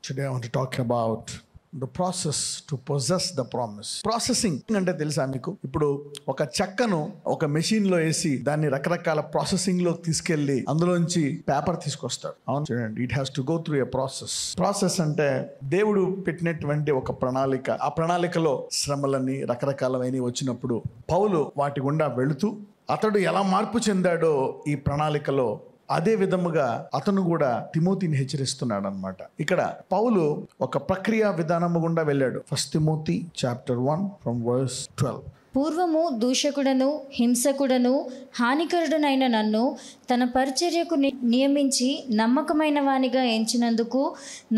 Today I want to talk about the process to possess the promise. Processing అంటే తెలుసా మీకు? ఇప్పుడు ఒక చెక్కను ఒక మెషిన్ లో వేసి దాన్ని రకరకాల ప్రాసెసింగ్ లో తీసుకెళ్లి అందులోంచి పేపర్ తీసుకొస్తారు. అవును చూడండి, it has to go through a process అంటే దేవుడు పెట్టినటువంటి ఒక ప్రణాళిక. ఆ ప్రణాళికలో శ్రమలని రకరకాలమైనవి వచ్చినప్పుడు పౌలు వాటి గుండా వెళుతూ అతడు ఎలా మార్పు చెందాడో ఈ ప్రణాళికలో అదే విధముగా అతను కూడా తిమోతిని హెచ్చరిస్తున్నాడు అన్నమాట. ఇక్కడ పౌలు ఒక ప్రక్రియ విధానము గుండా వెళ్ళాడు. 1 Timothy chapter 1 from verse 12. పూర్వము దూషకుడను హింసకుడను హానికరుడనైన నన్ను తన పరిచర్యకు నియమించి నమ్మకమైన వానిగా ఎంచినందుకు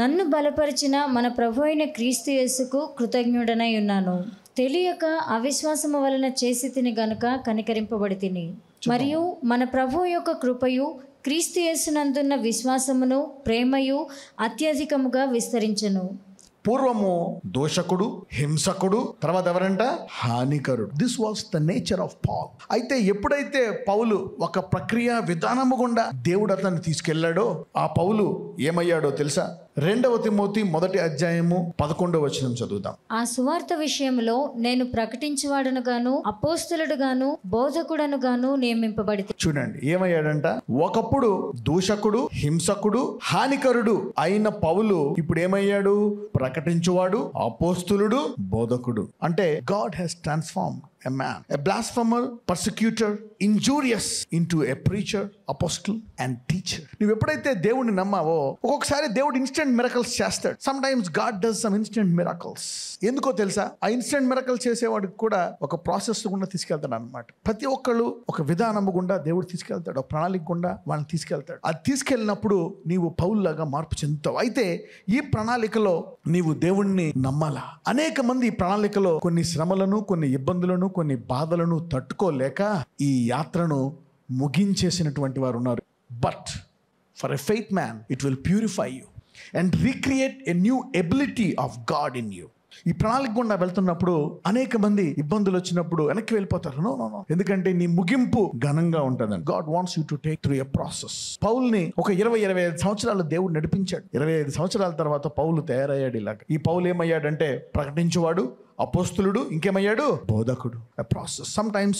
నన్ను బలపరిచిన మన ప్రభు అయిన క్రీస్తు యేసుకు కృతజ్ఞుడనై ఉన్నాను. తెలియక అవిశ్వాసము వలన చేసి తిని గనుక కనికరింపబడి తిని, మరియు మన ప్రభు యొక్క కృపయు క్రీస్తు యేసునందున్న విశ్వాసమును ప్రేమయు అత్యధికముగా విస్తరించెను. పూర్వము దోషకుడు, హింసకుడు, తర్వాత ఎవరంట? హానికరుడు. This was the nature of Paul. అయితే ఎప్పుడైతే పౌలు ఒక ప్రక్రియ విధానము గుండా దేవుడు అతన్ని తీసుకెళ్లాడో ఆ పౌలు ఏమయ్యాడో తెలుసా? 2 తిమోతి 1వ అధ్యాయము 11వ వచనం చదువుదాం. ఆ సువార్త విషయంలో నేను ప్రకటించువాడను గాను అపోస్తలుడు గాను బోధకుడను గాను నియమింపబడి. చూడండి ఏమయ్యాడంట? ఒకప్పుడు దూషకుడు, హింసకుడు, హానికరుడు అయిన పౌలు ఇప్పుడు ఏమయ్యాడు? ప్రకటించువాడు, అపోస్తలుడు, బోధకుడు. అంటే God he's transformed a man, a blasphemer, persecutor, injurious into a preacher, apostle and teacher. నువ్వు ఎప్పుడైతే దేవుడిని నమ్మావో ఒక్కొక్కసారి దేవుడు ఇన్స్టెంట్ మిరకల్స్ చేస్తాడు. Some times God does some instant miracles. ఎందుకో తెలుసా? ఆ ఇన్స్టెంట్ మిరకల్ చేసేవాడికి కూడా ఒక ప్రాసెస్ గుండా తీసుకెళ్తాడు అనమాట. ప్రతి ఒక్కళ్ళు ఒక విధానము గుండా దేవుడు తీసుకెళ్తాడు, ఒక ప్రణాళిక గుండా వాళ్ళని తీసుకెళ్తాడు. అది తీసుకెళ్ళినప్పుడు నీవు పౌల్లాగా మార్పు చెందుతావు. అయితే ఈ ప్రణాళికలో నీవు దేవుణ్ణి నమ్మాలా. అనేక మంది ఈ ప్రణాళికలో కొన్ని శ్రమలను, కొన్ని ఇబ్బందులను, కొన్ని బాధలను తట్టుకోలేక ఈ యాత్రను ముగించేసినటువంటి వారు ఉన్నారు. But for a faith man it will purify you and recreate a new ability of God in you. ఈ ప్రణాళిక గుండా వెళ్తున్నప్పుడు అనేక మంది ఇబ్బందులు వచ్చినప్పుడు వెనక్కి వెళ్ళిపోతారు. నో, ఎందుకంటే నీ ముగింపు ఘనంగా ఉంటుందని. God wants you to take through a process. పౌల్ని ఒక 25 సంవత్సరాలు దేవుడు నడిపించాడు. 25 సంవత్సరాల తర్వాత పౌలు తయారయ్యాడు ఇలాగ. ఈ పౌలు ఏమయ్యాడంటే ప్రకటించువాడు, అపోస్తలుడు, ఇంకేమయ్యాడు? బోధకుడు. A process. Sometimes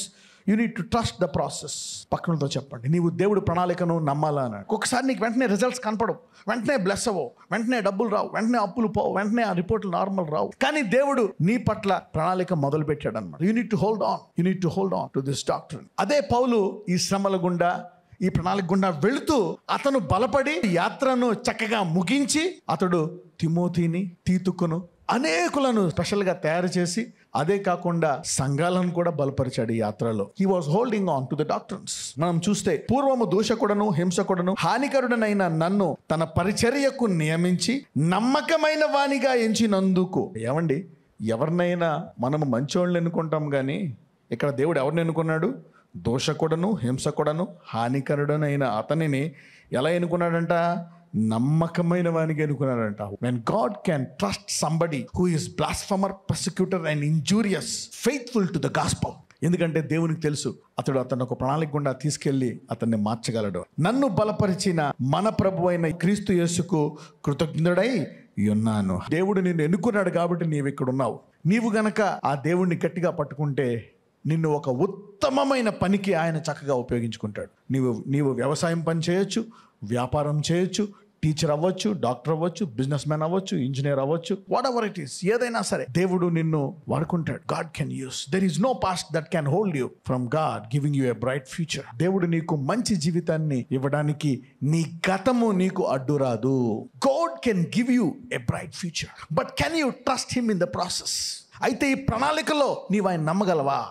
you need to trust the process. పక్కనతో చెప్పండి, నీవు దేవుడు ప్రణాళికను నమ్మాలా అన్నాడు. ఒకసారి నీకు వెంటనే రిజల్ట్స్ కనపడవు, వెంటనే బ్లెస్ అవ్వవు, వెంటనే డబ్బులు రావు, వెంటనే అప్పులు పోవు, వెంటనే ఆ రిపోర్ట్లు నార్మల్ రావు. కానీ దేవుడు నీ పట్ల ప్రణాళిక మొదలు పెట్టాడు అనమాట. You need to hold on to this doctrine. అదే పౌలు ఈ శ్రమల గుండా, ఈ ప్రణాళిక గుండా వెళుతూ అతను బలపడి యాత్రను చక్కగా ముగించి అతడు తిమోతిని, తీతుకును, అనేకులను స్పెషల్గా తయారు చేసి, అదే కాకుండా సంఘాలను కూడా బలపరిచాడు ఈ యాత్రలో. He was holding on to the doctrines. మనం చూస్తే పూర్వము దూషకుడను, హింసకుడను, హానికరుడనైన నన్ను తన పరిచర్యకు నియమించి నమ్మకమైన వానిగా ఎంచినందుకు. ఏమండి, ఎవరినైనా మనము మంచోళ్ళని ఎన్నుకుంటాం కానీ ఇక్కడ దేవుడు ఎవరిని ఎన్నుకున్నాడు? దోషకుడను, హింసకుడను, హానికరుడనైన అతనిని ఎలా ఎన్నుకున్నాడంట? నమ్మకమైన వానికి ఎన్నుకున్నాడంట. when God can trust somebody who is blasphemer, persecutor and injurious, faithful to the gospel. ఎందుకంటే దేవునికి తెలుసు అతను ఒక ప్రణాళిక గుండా తీసుకెళ్లి అతన్ని మార్చగలడు. నన్ను బలపరిచిన మన ప్రభు అయిన క్రీస్తు యేసుకు కృతజ్ఞుడై ఉన్నాను. దేవుడు నిన్ను ఎన్నుకున్నాడు కాబట్టి నీవు ఇక్కడ ఉన్నావు. నీవు గనక ఆ దేవుడిని గట్టిగా పట్టుకుంటే నిన్ను ఒక ఉత్తమమైన పనికి ఆయన చక్కగా ఉపయోగించుకుంటాడు. నీవు వ్యవసాయం పని చేయొచ్చు, వ్యాపారం చేయొచ్చు, టీచర్ అవ్వచ్చు, డాక్టర్ అవ్వచ్చు, బిజినెస్ మ్యాన్ అవ్వచ్చు, ఇంజనీర్ అవ్వచ్చు, వాట్ ఎవర్ ఇట్ ఈస్, ఏదైనా సరే దేవుడు నిన్ను వాడుకుంటాడు. God can use. There is no past that can hold you from God giving you a bright future. దేవుడు నీకు మంచి జీవితాన్ని ఇవ్వడానికి నీ గతము నీకు అడ్డు రాదు. God can give you a bright future, but can you trust him in the process. అయితే ఈ ప్రణాళికలో నీవు ఆయన నమ్మగలవా?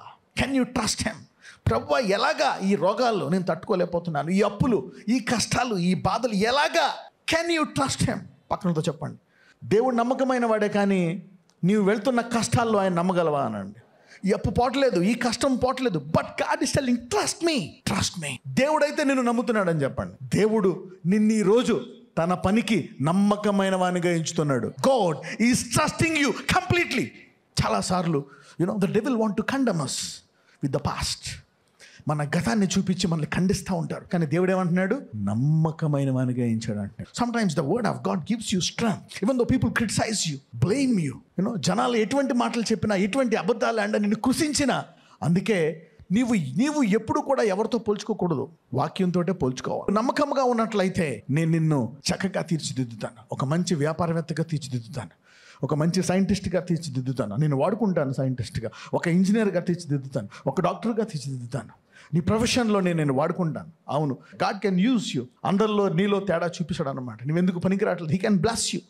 Can you trust him? ప్రభువా, ఎలాగా ఈ రోగాల్లో నేను తట్టుకోలేకపోతున్నాను, ఈ అప్పులు, ఈ కష్టాలు, ఈ బాధలు ఎలాగా? Can you trust him? పక్కనతో చెప్పండి, దేవుడు నమ్మకమైన వాడే కానీ నీవు వెళ్తున్న కష్టాల్లో ఆయన నమ్మగలవా అనండి. ఈ అప్పు పోవట్లేదు, ఈ కష్టం పోవట్లేదు, but God is telling trust me. దేవుడైతే నిన్ను నమ్ముతున్నాడని చెప్పండి. దేవుడు నిన్ను ఈ రోజు తన పనికి నమ్మకమైన వానిగా ఎంచుతున్నాడు. God is trusting you completely. చాలాసార్లు the devil want to condemn us with the past. మన గతాన్ని చూపించి మనల్ని ఖండిస్తూ ఉంటారు. కానీ దేవుడు ఏమంటున్నాడు? నమ్మకమైన వానిగా ఎంచాడు అంటున్నాడు. Sometimes the word of God gives you strength even though people criticize you, blame you. జనాలు ఎటువంటి మాటలు చెప్పినా, ఎటువంటి అబద్ధాలు అండ్ నిన్ను కృషించినా, అందుకే నీవు ఎప్పుడు కూడా ఎవరితో పోల్చుకోకూడదు, వాక్యంతో పోల్చుకోవాలి. నమ్మకంగా ఉన్నట్లయితే నేను నిన్ను చక్కగా తీర్చిదిద్దుతాను, ఒక మంచి వ్యాపారవేత్తగా తీర్చిదిద్దుతాను, ఒక మంచి సైంటిస్ట్గా తీర్చిదిద్దుతాను, నేను వాడుకుంటాను సైంటిస్ట్గా, ఒక ఇంజనీర్గా తీర్చిదిద్దుతాను, ఒక డాక్టర్గా తీర్చిదిద్దుతాను, నీ ప్రొఫెషన్లో నేను వాడుకుంటాను. అవును, గాడ్ కెన్ యూజ్ యూ. అందరిలో నీలో తేడా చూపిస్తాడు అనమాట. నువ్వెందుకు పనికిరాట్లేదు, he can bless you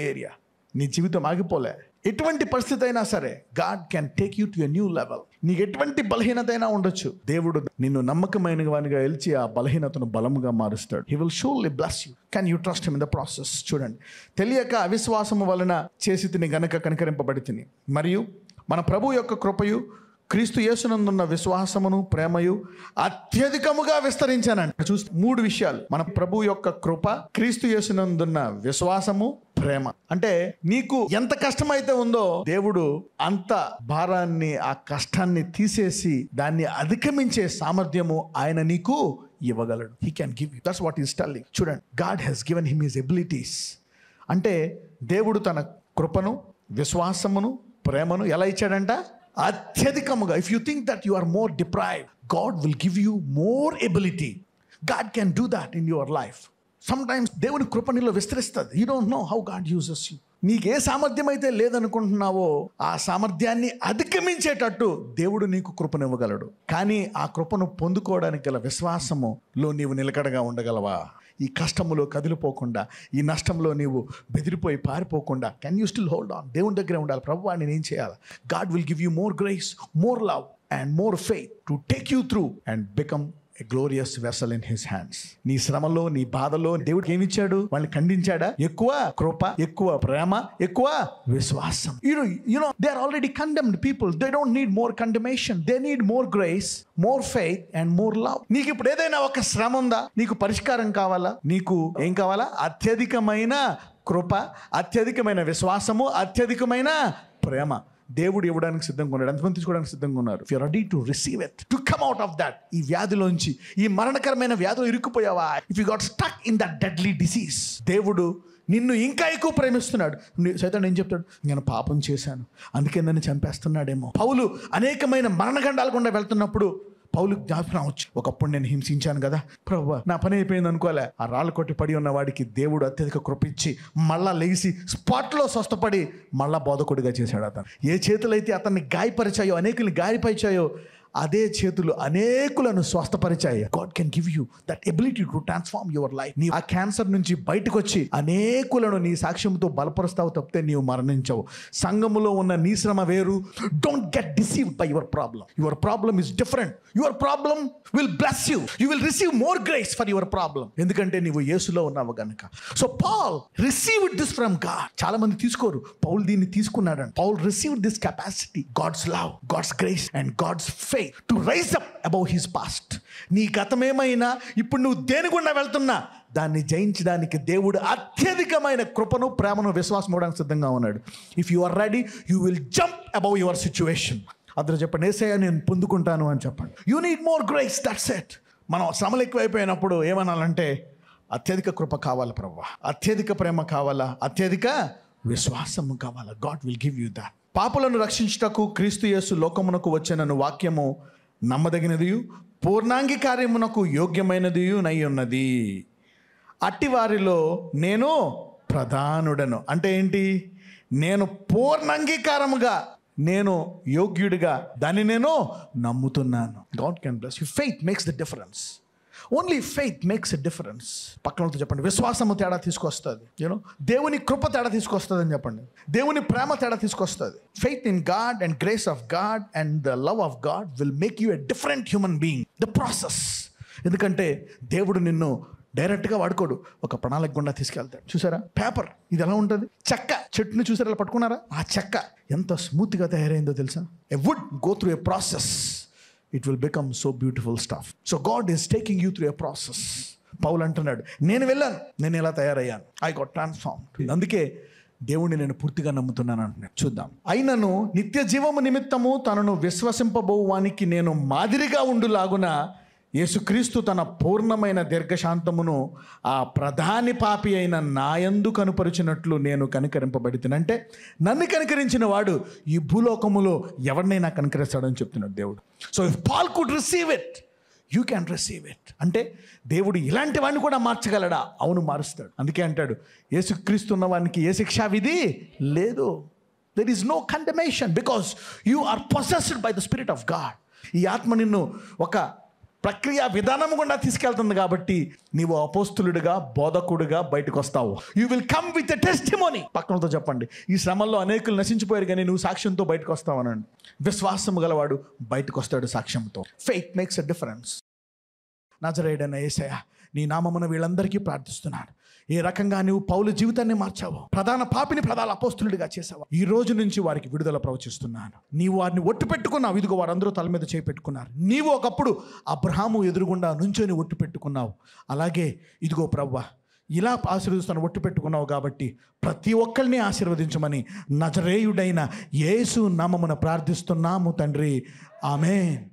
area. నీ జీవితం ఆగిపోలే. ఎటువంటి పరిస్థితి అయినా సరే God can take you to a new level. నీకు ఎటువంటి బలహీనత అయినా ఉండొచ్చు, దేవుడు నిన్ను నమ్మకమైన వానిగా ఎలిచి ఆ బలహీనతను బలముగా మారుస్తాడు. He will surely bless you. Can you trust him in the process? చూడండి, తెలియక అవిశ్వాసము వలన చేసి తిని గనక కనికరింపబడి తిని, మరియు మన ప్రభు యొక్క కృపయు క్రీస్తు యేసునందున్న విశ్వాసమును ప్రేమయు అత్యధికముగా విస్తరించానంట. చూస్తే 3 విషయాలు: మన ప్రభు యొక్క కృప, క్రీస్తు యేసునందున్న విశ్వాసము, ప్రేమ. అంటే నీకు ఎంత కష్టమైతే ఉందో దేవుడు అంత భారాన్ని, ఆ కష్టాన్ని తీసేసి దాన్ని అధిగమించే సామర్థ్యము ఆయన నీకు ఇవ్వగలడు. He can give you. That's what is telling. చూడండి, God he's given him his abilities. అంటే దేవుడు తన కృపను, విశ్వాసమును, ప్రేమను ఎలా ఇచ్చాడంట? అత్యధికముగా. If you think that you are more deprived, God will give you more ability. God can do that in your life. Sometimes దేవుని కృప నీలో విస్తరిస్తుంది. You don't know how God uses you. నీకు ఏ సామర్థ్యం అయితే లేదనుకుంటున్నావో ఆ సామర్థ్యాన్ని అధిగమించేటట్టు దేవుడు నీకు కృపనివ్వగలడు. కానీ ఆ కృపను పొందుకోవడానికి గల విశ్వాసములో నీవు నిలకడగా ఉండగలవా? ఈ కష్టములో కదిలిపోకుండా, ఈ నష్టంలో నీవు బెదిరిపోయి పారిపోకుండా, can you still hold on? దేవుని దగ్గరే ఉండాలి. ప్రభువా నేను ఏం చేయాలి? God will give you more grace, more love and more faith to take you through and become a glorious vessel in his hands. నీ శ్రమలో, నీ బాధలో దేవుడికి ఏమి ఇచ్చాడు? వాళ్ళని ఖండించాడా? ఎక్కువ కృప, ఎక్కువ ప్రేమ, ఎక్కువ విశ్వాసం. You know they are already condemned people. They don't need more condemnation. They need more grace, more faith and more love. నీకు ఇప్పుడు ఏదైనా ఒక శ్రమ ఉందా? నీకు పరిష్కారం కావాలా? నీకు ఏం కావాలా? అత్యధికమైన కృప, అత్యధికమైన విశ్వాసము, అత్యధికమైన ప్రేమ దేవుడు ఇవ్వడానికి సిద్ధంగా ఉన్నాడు. ఎంతమంది తీసుకోవడానికి సిద్ధంగా ఉన్నారు? If you are ready to receive it, to come out of that, ఈ వ్యాధిలోంచి, ఈ మరణకరమైన వ్యాధిలో ఇరుక్కుపోయావా? If you got stuck in that deadly disease, దేవుడు నిన్ను ఇంకా ఎక్కువ ప్రేమిస్తున్నాడు. సైతాను ఏం చెప్తాడు? నేను పాపం చేశాను, అందుకే నన్ను చంపేస్తున్నాడేమో. పౌలు అనేకమైన మరణగండాల గుండా వెళ్తున్నప్పుడు పౌలు జ్ఞాపకం వచ్చి, ఒకప్పుడు నేను హింసించాను కదా ప్రభువా, నా పని అయిపోయింది అనుకోలే. ఆ రాళ్ళు కొట్టి పడి ఉన్న వాడికి దేవుడు అత్యధిక కృపించి మళ్ళా లేచి స్పాట్లో స్వస్థపడి మళ్ళా బోధకుడిగా చేశాడు. అతను ఏ చేతులైతే అతన్ని గాయపరిచాయో, అనేకుల్ని గాయపరిచాయో, అదే చేతులు అనేకులను స్వస్థపరిచాయి. God can give you that ability to transform your life. నీ ఆ క్యాన్సర్ నుంచి బయటకు వచ్చి అనేకులను నీ సాక్ష్యంతో బలపరుస్తావు తప్పితే నీవు మరణించవు. సంఘములో ఉన్న నీ శ్రమ వేరు. Don't get deceived by your problem. Your problem is different. Your problem will bless you. You will receive more grace for your problem, ఎందుకంటే నీవు యేసులో ఉన్నావు గనుక. So Paul received this from God. చాలా మంది తీసుకోరు, పౌల్ దీన్ని తీసుకున్నాడు. Paul received this capacity, God's love, God's grace and God's faith to rise up above his past. నీ గతమేమైనా ఇప్పుడు నువ్వు దేని గుండా వెళ్తున్నా దాన్ని జయించడానికి దేవుడు అత్యధికమైన కృపను, ప్రేమను, విశ్వాసం ఇవ్వడానికి సిద్ధంగా ఉన్నాడు. If you are ready, you will jump above your situation. అందరూ చెప్పండి, యేసయ్యా నేను పొందుకుంటాను అని చెప్పండి. You need more grace, that's it. మనం శ్రమలు ఎక్కువైపోయినప్పుడు ఏమనాలంటే, అత్యధిక కృప కావాలి ప్రభువా, అత్యధిక ప్రేమ కావాలా, అత్యధిక విశ్వాసము కావాలా. God will give you that. పాపులను రక్షించుటకు క్రీస్తు యేసు లోకమునకు వచ్చెనను వాక్యము నమ్మదగినదియు పూర్ణాంగీకార్యమునకు యోగ్యమైనదియు నై ఉన్నది. అట్టి వారిలో నేను ప్రధానుడను. అంటే ఏంటి? నేను పూర్ణాంగీకారముగా, నేను యోగ్యుడిగా దాన్ని నేను నమ్ముతున్నాను. God can bless you. Faith makes the difference. Only faith makes a difference. పక్కనతో చెప్పండి, విశ్వాసము తేడా తీసుకొస్తుంది. యూనో, దేవుని కృప తేడా తీసుకొస్తుంది అని చెప్పండి. దేవుని ప్రేమ తేడా తీసుకొస్తుంది. Faith in God and grace of God and the love of God will make you a different human being. The process. ఎందుకంటే దేవుడు నిన్ను డైరెక్ట్గా వాడుకోడు, ఒక ప్రణాళిక గుండా తీసుకెళ్తాడు. చూసారా పేపర్, ఇది ఎలా ఉంటుంది? చెక్క, చెట్టుని చూసారా ఇలా పట్టుకున్నారా? ఆ చెక్క ఎంత స్మూత్గా తయారైందో తెలుసా? A wood go through a process, it will become so beautiful stuff. So God is taking you through a process. పౌలు అంటున్నాడు, నేను వెళ్ళాను, నేను ఎలా తయారయ్యాను, I got transformed. అందుకే దేవుణ్ణి నేను పూర్తిగా నమ్ముతున్నాను అంటున్నాడు. చూద్దాం. అయినను నిత్య జీవము నిమిత్తము తనను విశ్వసింపబోవానికి నేను మాదిరిగా ఉండులాగున యేసుక్రీస్తు తన పూర్ణమైన దీర్ఘశాంతమును ఆ ప్రధాని పాపి అయిన నాయందు కనుపరిచినట్లు నేను కనికరింపబడితేనంటే నన్ను కనికరించిన వాడు ఈ భూలోకములో ఎవరినైనా కనికరిస్తాడని చెప్తున్నాడు దేవుడు. So if Paul could receive it, you can receive it. అంటే దేవుడు ఇలాంటి వాడిని కూడా మార్చగలడా? అవును, మారుస్తాడు. అందుకే అంటాడు, యేసుక్రీస్తు ఉన్న వానికి ఏ శిక్షా విధి లేదు. There is no condemnation because you are possessed by the spirit of God. ఈ ఆత్మ నిన్ను ఒక ప్రక్రియ విధానం గుండా తీసుకెళ్తుంది కాబట్టి నీవు అపోస్తులుడిగా, బోధకుడిగా బయటకు వస్తావు. You will come with a testimony. పక్కనతో చెప్పండి, ఈ శ్రమల్లో అనేకులు నశించిపోయారు కానీ నువ్వు సాక్ష్యంతో బయటకు వస్తావు అనండి. విశ్వాసం గలవాడు బయటకు వస్తాడు సాక్ష్యంతో. Faith makes a difference. నజరేయుడైన యేసయ్య, నీ నామమున వీళ్ళందరికీ ప్రార్థిస్తున్నాను. ఏ రకంగా నువ్వు పౌలు జీవితాన్ని మార్చావు, ప్రధాన పాపిని ప్రధాన అపోస్తులుడిగా చేసావు, ఈ రోజు నుంచి వారికి విడుదల ప్రవచిస్తున్నాను. నీవు వారిని ఒట్టు పెట్టుకున్నావు. ఇదిగో వారందరూ తల మీద చేయి పెట్టుకున్నారు. నీవు ఒకప్పుడు అబ్రహాము ఎదురుగుండా నుంచొని ఒట్టు పెట్టుకున్నావు. అలాగే ఇదిగో ప్రభువా, ఇలా ఆశీర్వదిస్తాను ఒట్టు పెట్టుకున్నావు కాబట్టి ప్రతి ఒక్కరిని ఆశీర్వదించమని నజరేయుడైన యేసు నామమున ప్రార్థిస్తున్నాము తండ్రి. ఆమేన్.